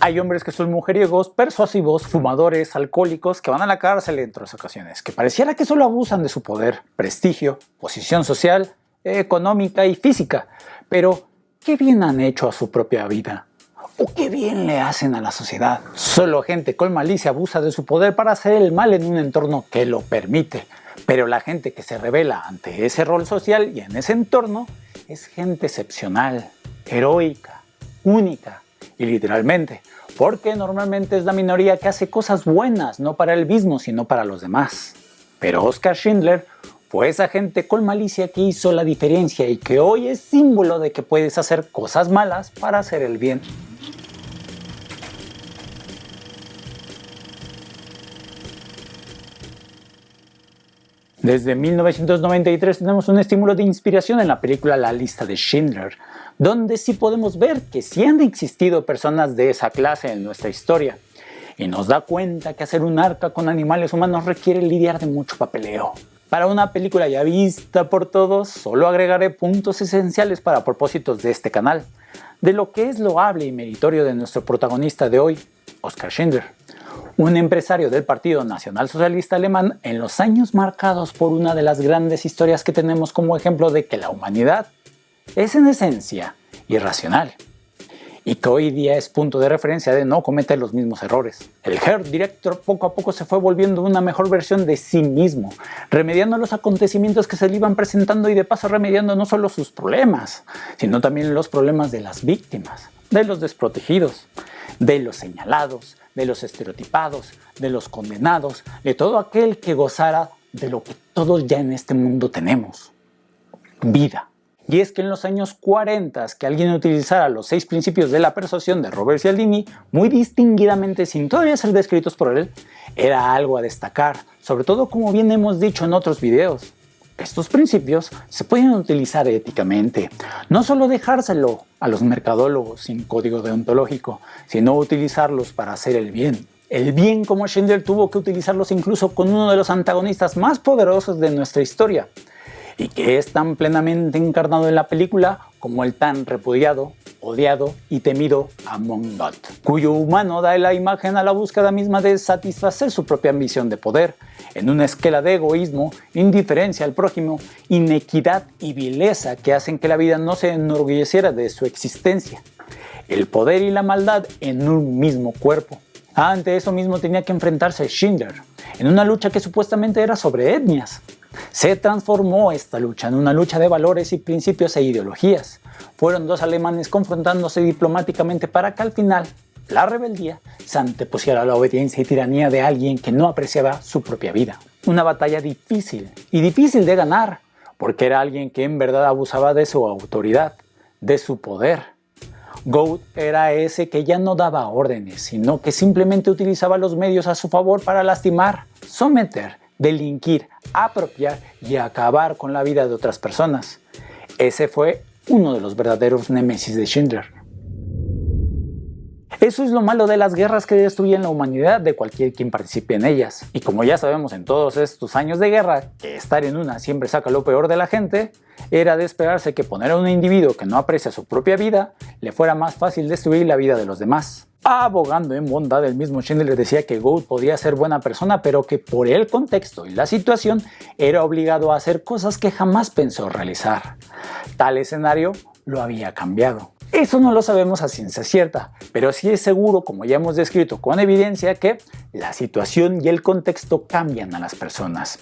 Hay hombres que son mujeriegos, persuasivos, fumadores, alcohólicos, que van a la cárcel en otras ocasiones, que pareciera que solo abusan de su poder, prestigio, posición social, económica y física. Pero, ¿qué bien han hecho a su propia vida? ¿O qué bien le hacen a la sociedad? Solo gente con malicia abusa de su poder para hacer el mal en un entorno que lo permite. Pero la gente que se revela ante ese rol social y en ese entorno es gente excepcional, heroica, única y literalmente, porque normalmente es la minoría que hace cosas buenas, no para él mismo, sino para los demás. Pero Oskar Schindler fue esa gente con malicia que hizo la diferencia y que hoy es símbolo de que puedes hacer cosas malas para hacer el bien. Desde 1993 tenemos un estímulo de inspiración en la película La lista de Schindler, donde sí podemos ver que sí han existido personas de esa clase en nuestra historia, y nos da cuenta que hacer un arca con animales humanos requiere lidiar de mucho papeleo. Para una película ya vista por todos, solo agregaré puntos esenciales para propósitos de este canal, de lo que es loable y meritorio de nuestro protagonista de hoy, Oskar Schindler. Un empresario del Partido Nacionalsocialista Alemán en los años marcados por una de las grandes historias que tenemos como ejemplo de que la humanidad es en esencia irracional y que hoy día es punto de referencia de no cometer los mismos errores. El Herr Director poco a poco se fue volviendo una mejor versión de sí mismo, remediando los acontecimientos que se le iban presentando y de paso remediando no solo sus problemas, sino también los problemas de las víctimas, de los desprotegidos, de los señalados, de los estereotipados, de los condenados, de todo aquel que gozara de lo que todos ya en este mundo tenemos: vida. Y es que en los años 40 que alguien utilizara los 6 principios de la persuasión de Robert Cialdini, muy distinguidamente sin todavía ser descritos por él, era algo a destacar, sobre todo como bien hemos dicho en otros videos. Estos principios se pueden utilizar éticamente, no solo dejárselo a los mercadólogos sin código deontológico, sino utilizarlos para hacer el bien. El bien como Schindler tuvo que utilizarlos incluso con uno de los antagonistas más poderosos de nuestra historia, y que es tan plenamente encarnado en la película como el tan repudiado, odiado y temido Amon Göth, cuyo humano da la imagen a la búsqueda misma de satisfacer su propia ambición de poder, en una escala de egoísmo, indiferencia al prójimo, inequidad y vileza que hacen que la vida no se enorgulleciera de su existencia. El poder y la maldad en un mismo cuerpo. Ante eso mismo tenía que enfrentarse Schindler, en una lucha que supuestamente era sobre etnias. Se transformó esta lucha en una lucha de valores y principios e ideologías. Fueron 2 alemanes confrontándose diplomáticamente para que al final la rebeldía se antepusiera a la obediencia y tiranía de alguien que no apreciaba su propia vida. Una batalla difícil y difícil de ganar, porque era alguien que en verdad abusaba de su autoridad, de su poder. Göth era ese que ya no daba órdenes, sino que simplemente utilizaba los medios a su favor para lastimar, someter, delinquir, apropiar y acabar con la vida de otras personas. Ese fue uno de los verdaderos némesis de Schindler. Eso es lo malo de las guerras que destruyen la humanidad de cualquier quien participe en ellas. Y como ya sabemos en todos estos años de guerra que estar en una siempre saca lo peor de la gente, era de esperarse que poner a un individuo que no aprecia su propia vida le fuera más fácil destruir la vida de los demás. Abogando en bondad, el mismo Schindler decía que Göth podía ser buena persona, pero que por el contexto y la situación era obligado a hacer cosas que jamás pensó realizar. Tal escenario lo había cambiado. Eso no lo sabemos a ciencia cierta, pero sí es seguro, como ya hemos descrito con evidencia, que la situación y el contexto cambian a las personas.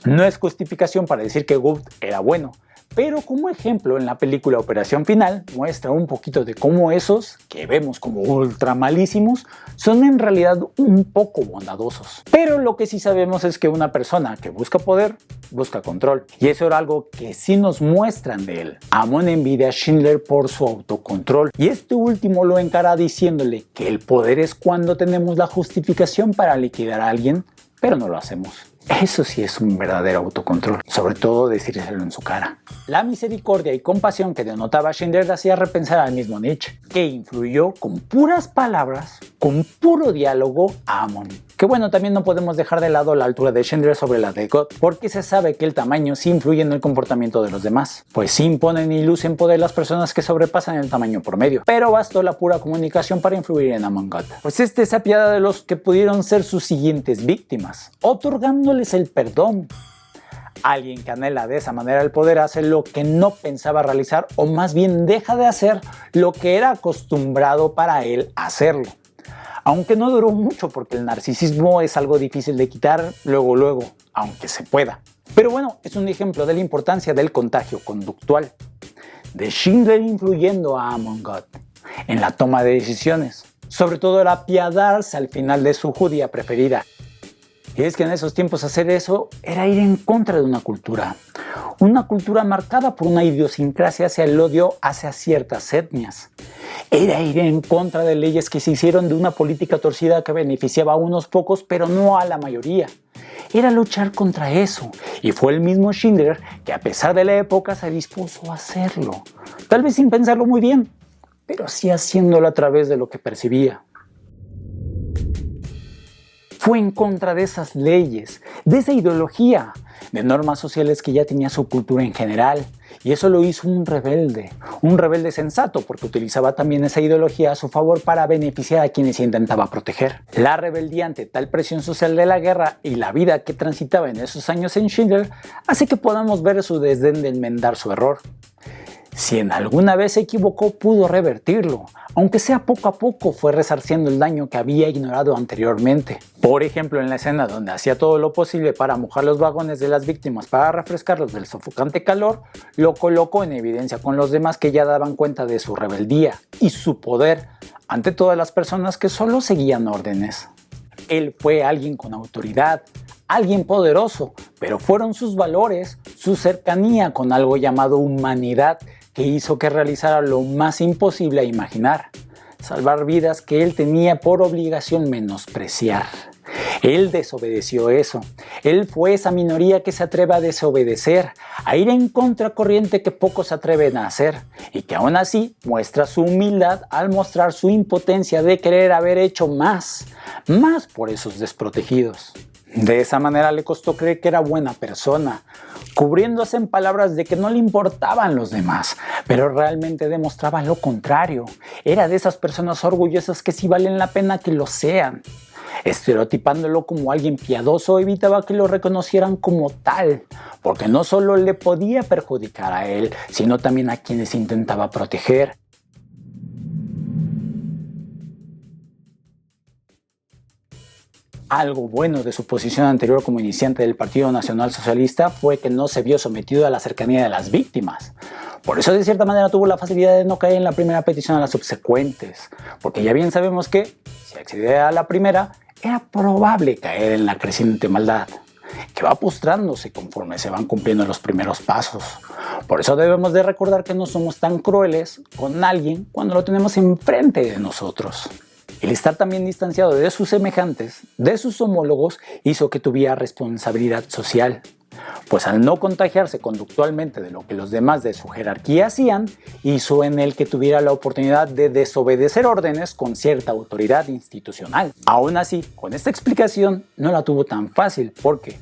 No es justificación para decir que Göth era bueno, pero como ejemplo en la película Operación Final muestra un poquito de cómo esos, que vemos como ultra malísimos, son en realidad un poco bondadosos. Pero lo que sí sabemos es que una persona que busca poder, busca control. Y eso era algo que sí nos muestran de él. Amon envidia a Schindler por su autocontrol. Y este último lo encara diciéndole que el poder es cuando tenemos la justificación para liquidar a alguien, pero no lo hacemos. Eso sí es un verdadero autocontrol, sobre todo decírselo en su cara. La misericordia y compasión que denotaba Schindler hacía repensar al mismo Nietzsche, que influyó con puras palabras con puro diálogo a Amon. Que bueno, también no podemos dejar de lado la altura de Schindler sobre la de Gott, porque se sabe que el tamaño sí influye en el comportamiento de los demás, pues sí imponen y lucen poder las personas que sobrepasan el tamaño promedio, pero bastó la pura comunicación para influir en Amon Gott, pues este se apiada de los que pudieron ser sus siguientes víctimas, otorgándoles el perdón. Alguien que anhela de esa manera el poder hace lo que no pensaba realizar, o más bien deja de hacer lo que era acostumbrado para él hacerlo. Aunque no duró mucho, porque el narcisismo es algo difícil de quitar luego, aunque se pueda. Pero bueno, es un ejemplo de la importancia del contagio conductual, de Schindler influyendo a Amon Gott en la toma de decisiones, sobre todo el apiadarse al final de su judía preferida. Y es que en esos tiempos hacer eso era ir en contra de una cultura marcada por una idiosincrasia hacia el odio hacia ciertas etnias. Era ir en contra de leyes que se hicieron de una política torcida que beneficiaba a unos pocos pero no a la mayoría. Era luchar contra eso, y fue el mismo Schindler que a pesar de la época se dispuso a hacerlo, tal vez sin pensarlo muy bien, pero sí haciéndolo a través de lo que percibía. Fue en contra de esas leyes, de esa ideología, de normas sociales que ya tenía su cultura en general, y eso lo hizo un rebelde sensato, porque utilizaba también esa ideología a su favor para beneficiar a quienes intentaba proteger. La rebeldía ante tal presión social de la guerra y la vida que transitaba en esos años en Schindler hace que podamos ver su desdén de enmendar su error. Si en alguna vez se equivocó, pudo revertirlo, aunque sea poco a poco fue resarciendo el daño que había ignorado anteriormente. Por ejemplo, en la escena donde hacía todo lo posible para mojar los vagones de las víctimas para refrescarlos del sofocante calor, lo colocó en evidencia con los demás que ya daban cuenta de su rebeldía y su poder ante todas las personas que solo seguían órdenes. Él fue alguien con autoridad, alguien poderoso, pero fueron sus valores, su cercanía con algo llamado humanidad, que hizo que realizara lo más imposible a imaginar: salvar vidas que él tenía por obligación menospreciar. Él desobedeció eso. Él fue esa minoría que se atreve a desobedecer, a ir en contracorriente que pocos se atreven a hacer, y que aún así muestra su humildad al mostrar su impotencia de querer haber hecho más por esos desprotegidos. De esa manera le costó creer que era buena persona, cubriéndose en palabras de que no le importaban los demás, pero realmente demostraba lo contrario. Era de esas personas orgullosas que sí valen la pena que lo sean. Estereotipándolo como alguien piadoso, evitaba que lo reconocieran como tal, porque no solo le podía perjudicar a él, sino también a quienes intentaba proteger. Algo bueno de su posición anterior como iniciante del Partido Nacional Socialista fue que no se vio sometido a la cercanía de las víctimas. Por eso de cierta manera tuvo la facilidad de no caer en la primera petición a las subsecuentes, porque ya bien sabemos que, si accedía a la primera, era probable caer en la creciente maldad, que va postrándose conforme se van cumpliendo los primeros pasos. Por eso debemos de recordar que no somos tan crueles con alguien cuando lo tenemos enfrente de nosotros. El estar también distanciado de sus semejantes, de sus homólogos, hizo que tuviera responsabilidad social, pues al no contagiarse conductualmente de lo que los demás de su jerarquía hacían, hizo en él que tuviera la oportunidad de desobedecer órdenes con cierta autoridad institucional. Aún así, con esta explicación no la tuvo tan fácil, porque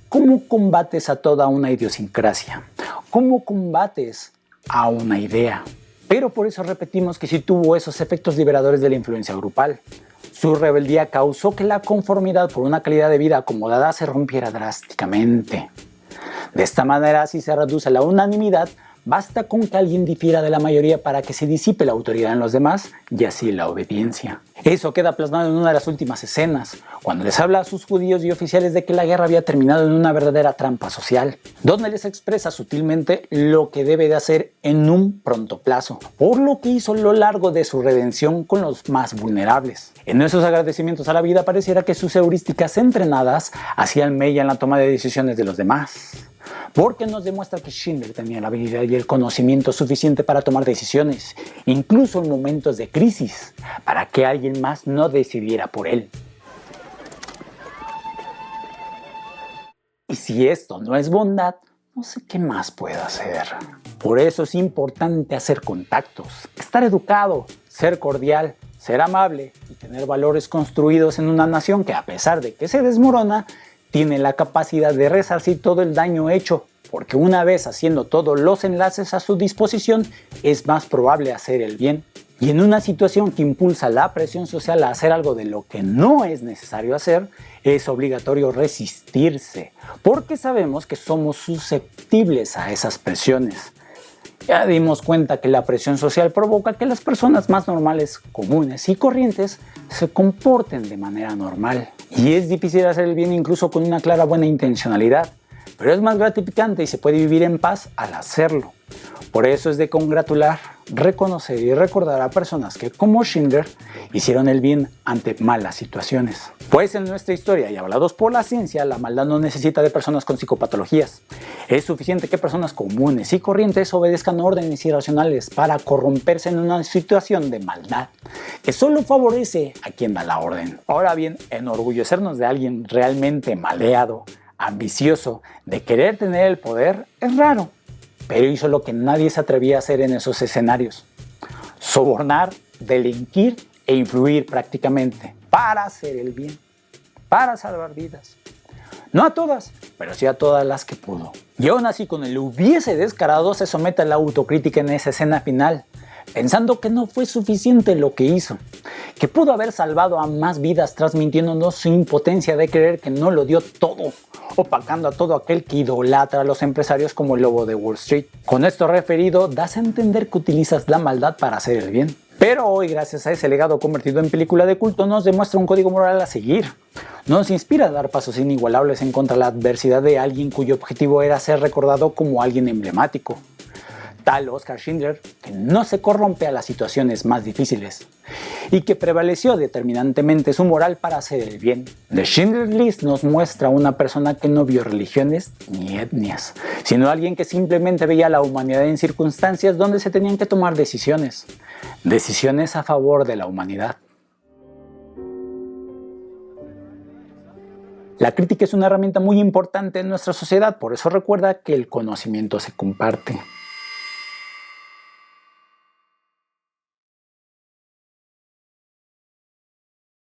¿cómo combates a toda una idiosincrasia? ¿Cómo combates a una idea? Pero por eso repetimos que sí tuvo esos efectos liberadores de la influencia grupal. Su rebeldía causó que la conformidad por una calidad de vida acomodada se rompiera drásticamente. De esta manera, si se reduce la unanimidad, basta con que alguien difiera de la mayoría para que se disipe la autoridad en los demás y así la obediencia. Eso queda plasmado en una de las últimas escenas, cuando les habla a sus judíos y oficiales de que la guerra había terminado en una verdadera trampa social, donde les expresa sutilmente lo que debe de hacer en un pronto plazo, por lo que hizo a lo largo de su redención con los más vulnerables. En esos agradecimientos a la vida pareciera que sus heurísticas entrenadas hacían mella en la toma de decisiones de los demás, porque nos demuestra que Schindler tenía la habilidad y el conocimiento suficiente para tomar decisiones, incluso en momentos de crisis, para que alguien más no decidiera por él. Y si esto no es bondad, no sé qué más puedo hacer. Por eso es importante hacer contactos, estar educado, ser cordial, ser amable y tener valores construidos en una nación que, a pesar de que se desmorona, tiene la capacidad de resarcir todo el daño hecho, porque una vez haciendo todos los enlaces a su disposición, es más probable hacer el bien. Y en una situación que impulsa la presión social a hacer algo de lo que no es necesario hacer, es obligatorio resistirse, porque sabemos que somos susceptibles a esas presiones. Ya dimos cuenta que la presión social provoca que las personas más normales, comunes y corrientes se comporten de manera normal. Y es difícil hacer el bien incluso con una clara buena intencionalidad, pero es más gratificante y se puede vivir en paz al hacerlo. Por eso es de congratular, reconocer y recordar a personas que, como Schindler, hicieron el bien ante malas situaciones. Pues en nuestra historia, y hablados por la ciencia, la maldad no necesita de personas con psicopatologías. Es suficiente que personas comunes y corrientes obedezcan órdenes irracionales para corromperse en una situación de maldad, que solo favorece a quien da la orden. Ahora bien, enorgullecernos de alguien realmente maleado, ambicioso, de querer tener el poder, es raro. Pero hizo lo que nadie se atrevía a hacer en esos escenarios: sobornar, delinquir e influir prácticamente para hacer el bien, para salvar vidas. No a todas, pero sí a todas las que pudo. Y aún así, con el hubiese descarado, se somete a la autocrítica en esa escena final, pensando que no fue suficiente lo que hizo, que pudo haber salvado a más vidas transmitiéndonos su impotencia de creer que no lo dio todo, opacando a todo aquel que idolatra a los empresarios como el lobo de Wall Street. Con esto referido, das a entender que utilizas la maldad para hacer el bien. Pero hoy, gracias a ese legado convertido en película de culto, nos demuestra un código moral a seguir. Nos inspira a dar pasos inigualables en contra de la adversidad de alguien cuyo objetivo era ser recordado como alguien emblemático. Tal Oskar Schindler, que no se corrompe a las situaciones más difíciles y que prevaleció determinantemente su moral para hacer el bien. The Schindler's List nos muestra una persona que no vio religiones ni etnias, sino alguien que simplemente veía a la humanidad en circunstancias donde se tenían que tomar decisiones a favor de la humanidad. La crítica es una herramienta muy importante en nuestra sociedad, por eso recuerda que el conocimiento se comparte.